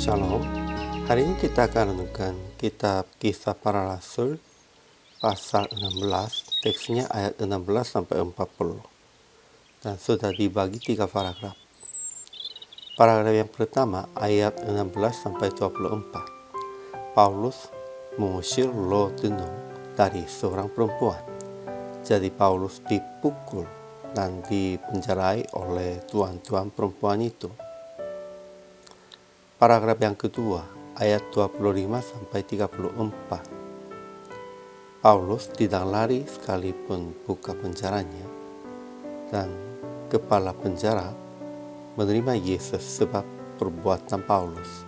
Shalom, hari ini kita akan renungkan kitab Kisah Para Rasul pasal 16, teksnya ayat 16 sampai 40. Dan sudah dibagi 3 paragraf. Paragraf yang pertama ayat 16 sampai 24. Paulus mengusir Lo Denung dari seorang perempuan. Jadi Paulus dipukul dan dipenjarai oleh tuan-tuan perempuan itu. Paragraf yang kedua, ayat 25 sampai 34. Paulus tidak lari sekalipun buka penjaranya, dan kepala penjara menerima Yesus sebab perbuatan Paulus.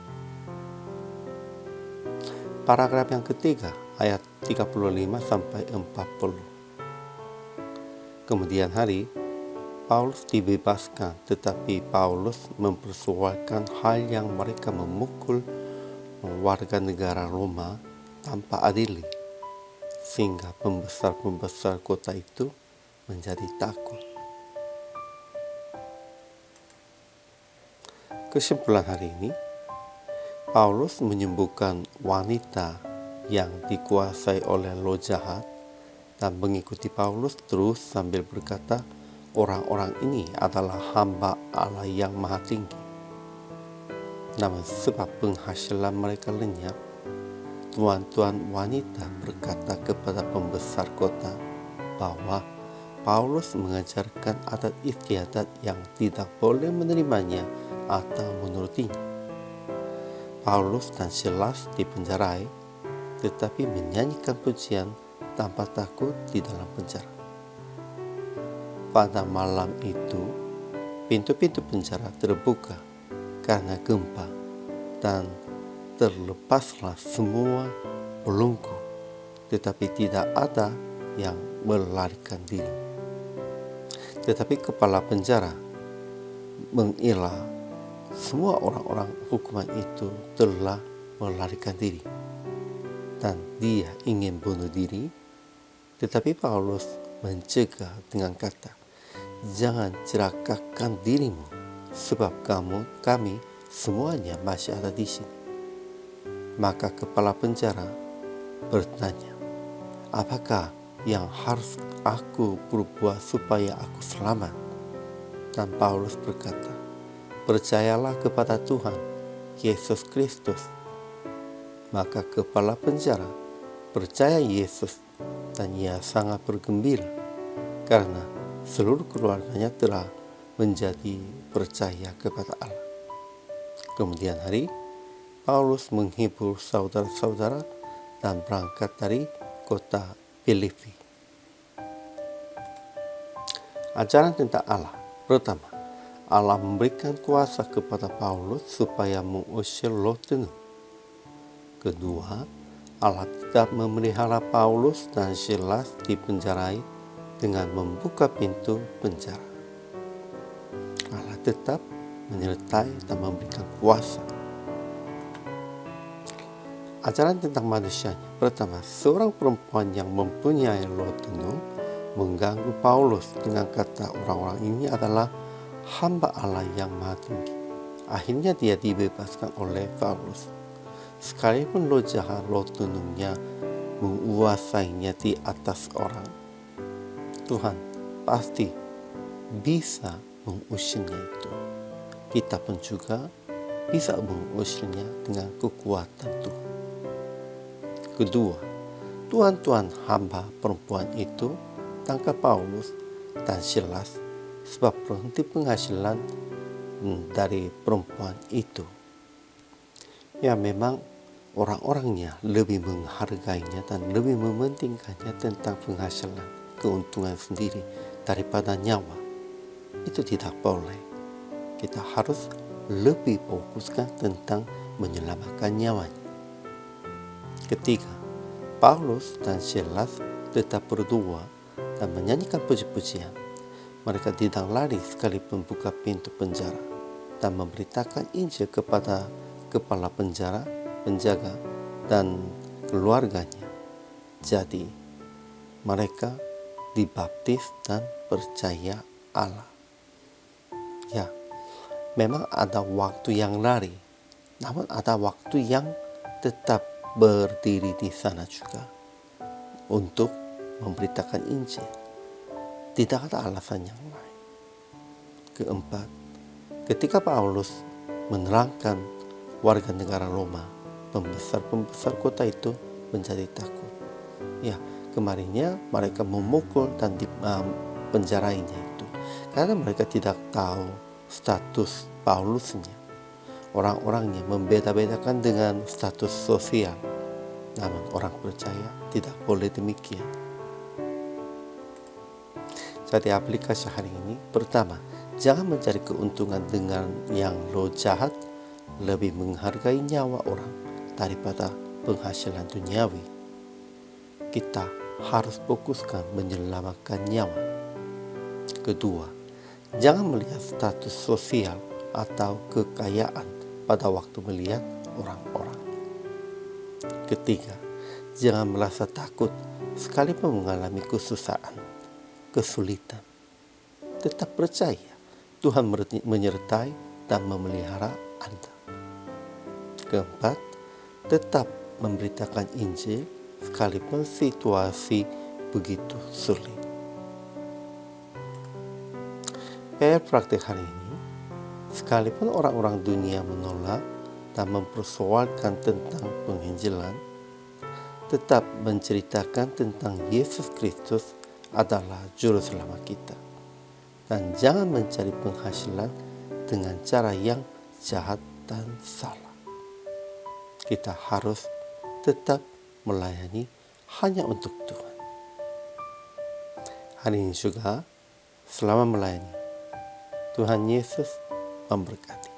Paragraf yang ketiga, ayat 35 sampai 40. Kemudian hari, Paulus dibebaskan, tetapi Paulus mempersoalkan hal yang mereka memukul warga negara Roma tanpa adili, sehingga pembesar-pembesar kota itu menjadi takut. Kesimpulan hari ini, Paulus menyembuhkan wanita yang dikuasai oleh roh jahat dan mengikuti Paulus terus sambil berkata, orang-orang ini adalah hamba Allah yang Maha Tinggi. Namun sebab penghasilan mereka lenyap, tuan-tuan wanita berkata kepada pembesar kota bahwa Paulus mengajarkan adat istiadat yang tidak boleh menerimanya atau menurutinya. Paulus dan Silas dipenjarai, tetapi menyanyikan pujian tanpa takut di dalam penjara. Pada malam itu, pintu-pintu penjara terbuka karena gempa dan terlepaslah semua belenggu, tetapi tidak ada yang melarikan diri. Tetapi kepala penjara mengira semua orang-orang hukuman itu telah melarikan diri dan dia ingin bunuh diri, tetapi Paulus mencegah dengan kata, "Jangan celakakan dirimu, sebab kami semuanya masih ada di sini." Maka kepala penjara bertanya, "Apakah yang harus aku perbuat supaya aku selamat?" Dan Paulus berkata, "Percayalah kepada Tuhan Yesus Kristus." Maka kepala penjara percaya Yesus dan ia sangat bergembira karena seluruh keluarganya telah menjadi percaya kepada Allah. Kemudian hari, Paulus menghibur saudara-saudara dan berangkat dari kota Filipi. Ajaran tentang Allah. Pertama, Allah memberikan kuasa kepada Paulus supaya mengusir Roh Denung. Kedua, Allah tetap memelihara Paulus dan Silas dipenjarai dengan membuka pintu penjara. Allah tetap menyertai dan memberikan kuasa. Ajaran tentang manusianya. Pertama, seorang perempuan yang mempunyai roh denung mengganggu Paulus dengan kata orang-orang ini adalah hamba Allah yang Maha Tinggi. Akhirnya dia dibebaskan oleh Paulus. Sekalipun roh jahat roh denungnya menguasainya di atas orang, Tuhan pasti bisa mengusirnya itu. Kita pun juga bisa mengusirnya dengan kekuatan Tuhan. Kedua, tuan-tuan hamba perempuan itu tangkap Paulus dan Silas sebab berhenti penghasilan dari perempuan itu. Ya, memang orang-orangnya lebih menghargainya dan lebih mementingkannya tentang penghasilan, keuntungan sendiri daripada nyawa. Itu tidak boleh. Kita harus lebih fokuskan tentang menyelamatkan nyawanya. Ketiga, Paulus dan Silas tetap berdoa dan menyanyikan puji-pujian. Mereka tidak lari sekalipun buka pintu penjara dan memberitakan Injil kepada kepala penjara, penjaga, dan keluarganya. Jadi, mereka dibaptis dan percaya Allah. Ya, memang ada waktu yang lari namun ada waktu yang tetap berdiri di sana juga untuk memberitakan Injil. Tidak ada alasan yang lain. Keempat, ketika Paulus menerangkan warga negara Roma, pembesar-pembesar kota itu menjadi takut. Ya, kemarinnya mereka memukul dan penjarainya itu karena mereka tidak tahu status Paulusnya. Orang-orangnya membeda-bedakan dengan status sosial. Namun orang percaya tidak boleh demikian. Jadi aplikasi hari ini, pertama, jangan mencari keuntungan dengan yang lo jahat, lebih menghargai nyawa orang daripada penghasilan duniawi. Kita harus fokuskan menyelamatkan nyawa. Kedua, jangan melihat status sosial atau kekayaan pada waktu melihat orang-orang. Ketiga, jangan merasa takut sekalipun mengalami kesusahan, kesulitan. Tetap percaya Tuhan menyertai dan memelihara Anda. Keempat, tetap memberitakan Injil sekalipun situasi begitu sulit. PR praktik hari ini, sekalipun orang-orang dunia menolak dan mempersoalkan tentang penginjilan, tetap menceritakan tentang Yesus Kristus adalah juru selamat kita. Dan jangan mencari penghasilan dengan cara yang jahat dan salah. Kita harus tetap melayani hanya untuk Tuhan. Hari ini juga, selamat melayani. Tuhan Yesus memberkati.